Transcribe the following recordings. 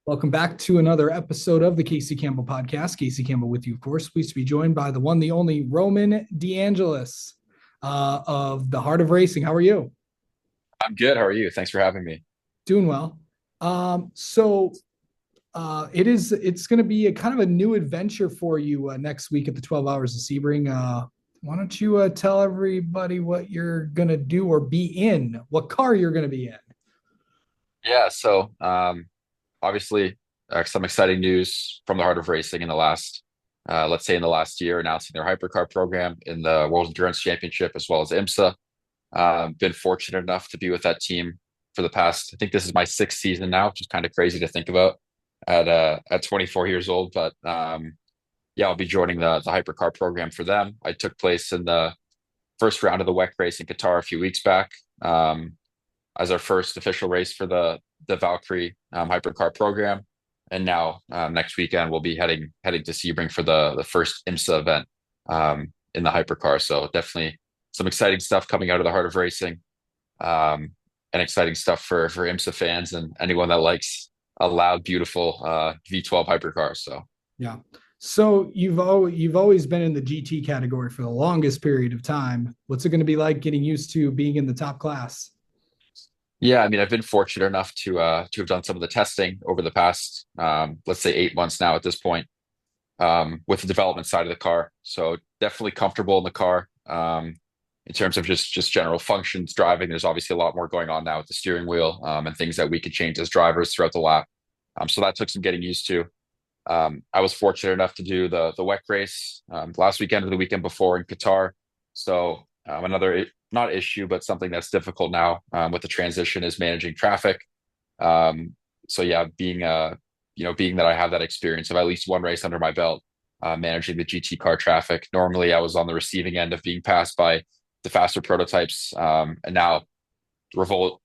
Welcome back to another episode of the Casey Campbell podcast. Casey Campbell with you, of course. Pleased to be joined by the one, the only Roman DeAngelis of the Heart of Racing. How are you? I'm good. How are you? Thanks for having me. Doing well. It's going to be a kind of a new adventure for you next week at the 12 Hours of Sebring. Why don't you tell everybody what you're going to do or be in, what car you're going to be in? Yeah, obviously, some exciting news from the Heart of Racing in the last, let's say in the last year, announcing their hypercar program in the World Endurance Championship as well as IMSA. Been fortunate enough to be with that team for the past, I think this is my sixth season now, which is kind of crazy to think about at 24 years old. But yeah, I'll be joining the hypercar program for them. I took place in the first round of the WEC race in Qatar a few weeks back. As our first official race for the Valkyrie hypercar program. And now next weekend we'll be heading to Sebring for the first IMSA event in the hypercar. So definitely some exciting stuff coming out of the Heart of Racing, and exciting stuff for IMSA fans and anyone that likes a loud, beautiful V12 hypercar. So Yeah. So you've always been in the GT category for the longest period of time. What's it going to be like getting used to being in the top class? yeah, I mean, I've been fortunate enough to have done some of the testing over the past let's say 8 months now at this point, with the development side of the car. So definitely comfortable in the car. In terms of just general functions, driving, there's obviously a lot more going on now with the steering wheel, and things that we could change as drivers throughout the lap. So that took some getting used to. I was fortunate enough to do the WEC race last weekend or the weekend before in Qatar. So another not issue, but something that's difficult now with the transition is managing traffic. So yeah, being that I have that experience of at least one race under my belt, managing the GT car traffic. Normally, I was on the receiving end of being passed by the faster prototypes, and now revolt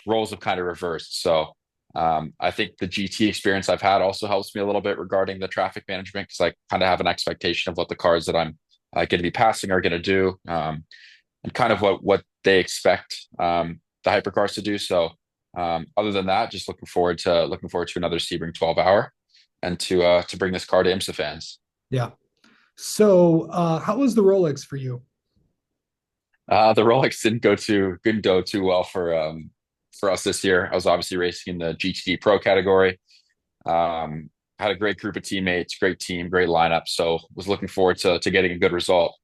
roles have kind of reversed. So I think the GT experience I've had also helps me a little bit regarding the traffic management because I kind of have an expectation of what the cars that I'm going to be passing are going to do, and kind of what they expect the hypercars to do. So other than that, just looking forward to another Sebring 12 hour and to bring this car to IMSA fans. Yeah. So how was the Rolex for you? The Rolex didn't go too well for us this year. I was obviously racing in the GTD Pro category. Had a great group of teammates, great team, great lineup. So was looking forward to getting a good result.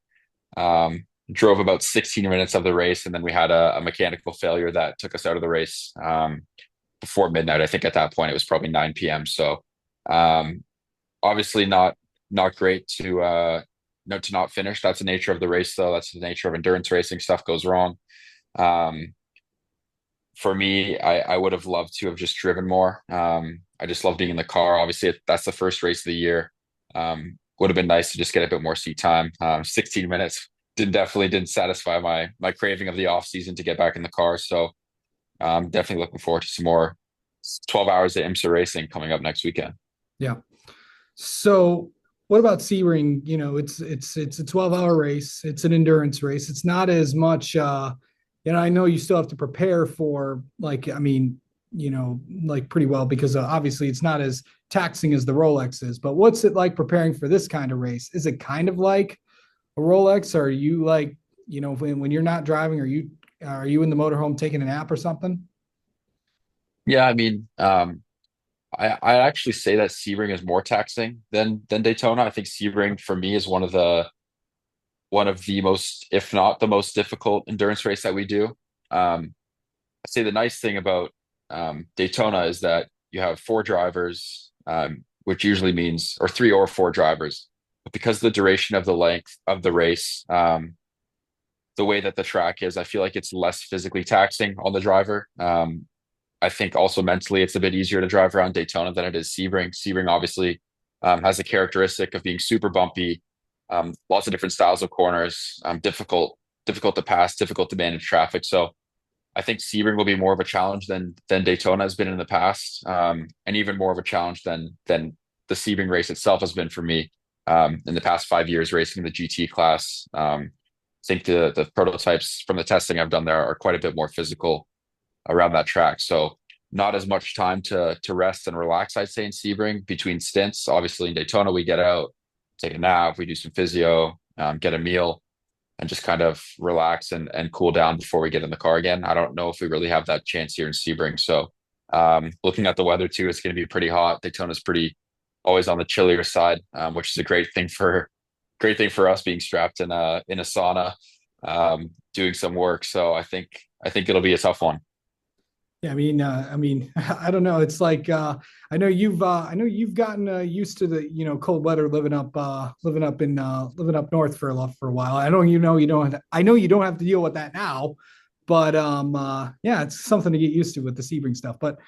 Drove about 16 minutes of the race, and then we had a mechanical failure that took us out of the race before midnight. I think at that point it was probably 9 p.m. So um, obviously not great to no to not finish. That's the nature of the race, though. That's the nature of endurance racing. Stuff goes wrong. Um, for me, I would have loved to have just driven more. I just love being in the car. Obviously, that's the first race of the year. Would have been nice to just get a bit more seat time. 16 minutes didn't satisfy my craving of the off season to get back in the car. So definitely looking forward to some more 12 hours of IMSA racing coming up next weekend. Yeah. So what about Sebring? It's a 12-hour race. It's an endurance race. It's not as much I know you still have to prepare for like pretty well because obviously it's not as taxing as the Rolex is. But what's it like preparing for this kind of race? Is it kind of like a Rolex? Or are you like, when you're not driving, are you in the motorhome taking a nap or something? Yeah, I mean, I actually say that Sebring is more taxing than Daytona. I think Sebring for me is one of the most, if not the most difficult endurance race that we do. I'd say the nice thing about Daytona is that you have four drivers, which usually means, or three or four drivers. But because of the duration of the length of the race, the way that the track is, I feel like it's less physically taxing on the driver. I think also mentally, it's a bit easier to drive around Daytona than it is Sebring. Sebring obviously has a characteristic of being super bumpy, lots of different styles of corners, difficult to pass, difficult to manage traffic. So I think Sebring will be more of a challenge than Daytona has been in the past, and even more of a challenge than the Sebring race itself has been for me in the past 5 years racing the GT class. I think the prototypes from the testing I've done there are quite a bit more physical around that track. So not as much time to rest and relax, I'd say, in Sebring between stints. Obviously in Daytona, we get out, take a nap, we do some physio, get a meal, and just kind of relax and cool down before we get in the car again. I don't know if we really have that chance here in Sebring. So looking at the weather too, it's going to be pretty hot. Daytona's pretty always on the chillier side, which is a great thing for us being strapped in a sauna, doing some work. So I think it'll be a tough one. Yeah, I don't know. It's like I know you've gotten used to the cold weather living up north for a while. I know you don't have to deal with that now, but yeah, it's something to get used to with the Sebring stuff. But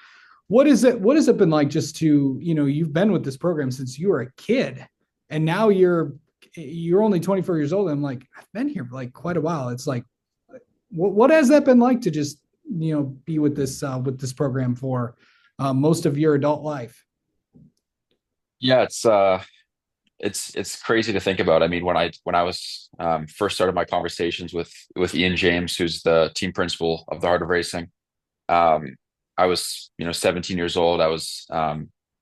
what has it been like just to you've been with this program since you were a kid, and now you're only 24 years old. And I'm like, I've been here for like quite a while. It's like what has that been like to just be with this program for most of your adult life? Yeah, it's crazy to think about. I mean, when I was first started my conversations with Ian James, who's the team principal of the Heart of Racing, um, I was 17 years old. I was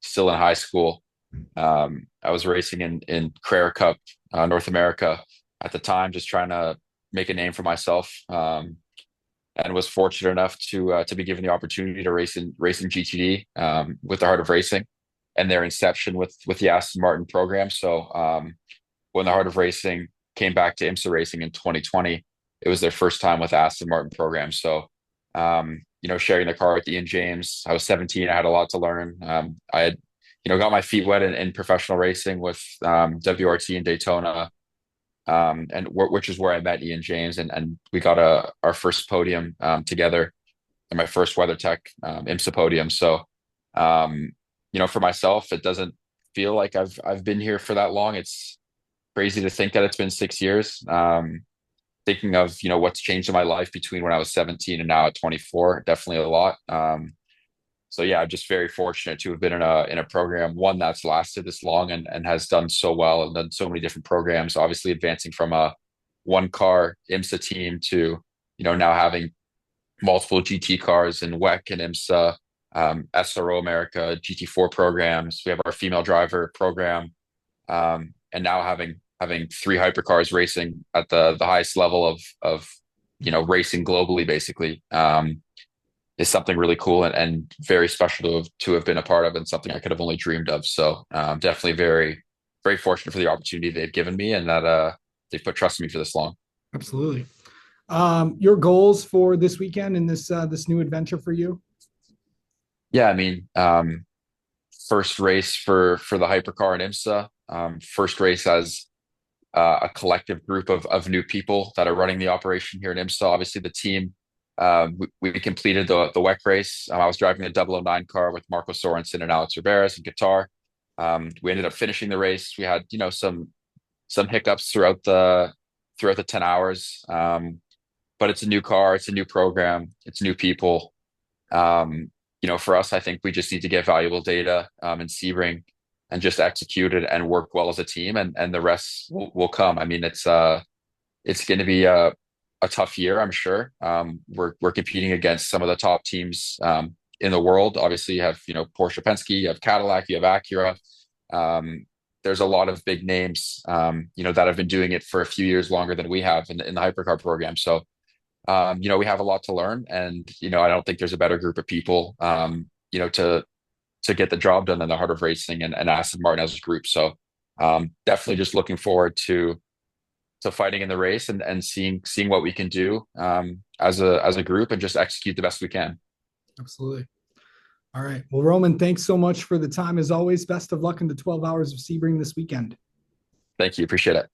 still in high school. I was racing in Carrera Cup North America at the time, just trying to make a name for myself. And was fortunate enough to be given the opportunity to race in GTD with the Heart of Racing and their inception with the Aston Martin program. So when the Heart of Racing came back to IMSA Racing in 2020, it was their first time with the Aston Martin program. So sharing the car with Ian James, I was 17. I had a lot to learn. I had got my feet wet in professional racing with WRT in Daytona, which is where I met Ian James, and we got our first podium together, and my first WeatherTech IMSA podium. So, for myself, it doesn't feel like I've been here for that long. It's crazy to think that it's been 6 years. Thinking of what's changed in my life between when I was 17 and now at 24, definitely a lot. So yeah, I'm just very fortunate to have been in a program, one that's lasted this long and has done so well and done so many different programs. Obviously, advancing from a one car IMSA team to now having multiple GT cars in WEC and IMSA, SRO America, GT4 programs. We have our female driver program, and now having three hypercars racing at the highest level of racing globally, basically. Is something really cool and very special to have been a part of, and something I could have only dreamed of. So definitely very, very fortunate for the opportunity they've given me, and that they've put trust in me for this long. Absolutely. Your goals for this weekend and this new adventure for you? Yeah, I mean, first race for the hypercar in IMSA. First race as a collective group of new people that are running the operation here in IMSA. Obviously, the team. We completed the WEC race. I was driving the 009 car with Marco Sorensen and Alex Riberas in Qatar. We ended up finishing the race. We had some hiccups throughout the 10 hours. But it's a new car, it's a new program, it's new people. For us, I think we just need to get valuable data in Sebring and just execute it and work well as a team, and the rest will come. I mean, it's going to be a tough year, I'm sure. We're competing against some of the top teams in the world. Obviously, you have Porsche, Penske, you have Cadillac, you have Acura. There's a lot of big names, that have been doing it for a few years longer than we have in the hypercar program. So, we have a lot to learn, and I don't think there's a better group of people, to get the job done than the Heart of Racing and Aston Martin as a group. So, definitely just looking forward to fighting in the race and seeing what we can do as a group and just execute the best we can. Absolutely. All right. Well, Roman, thanks so much for the time as always. Best of luck in the 12 hours of Sebring this weekend. Thank you. Appreciate it.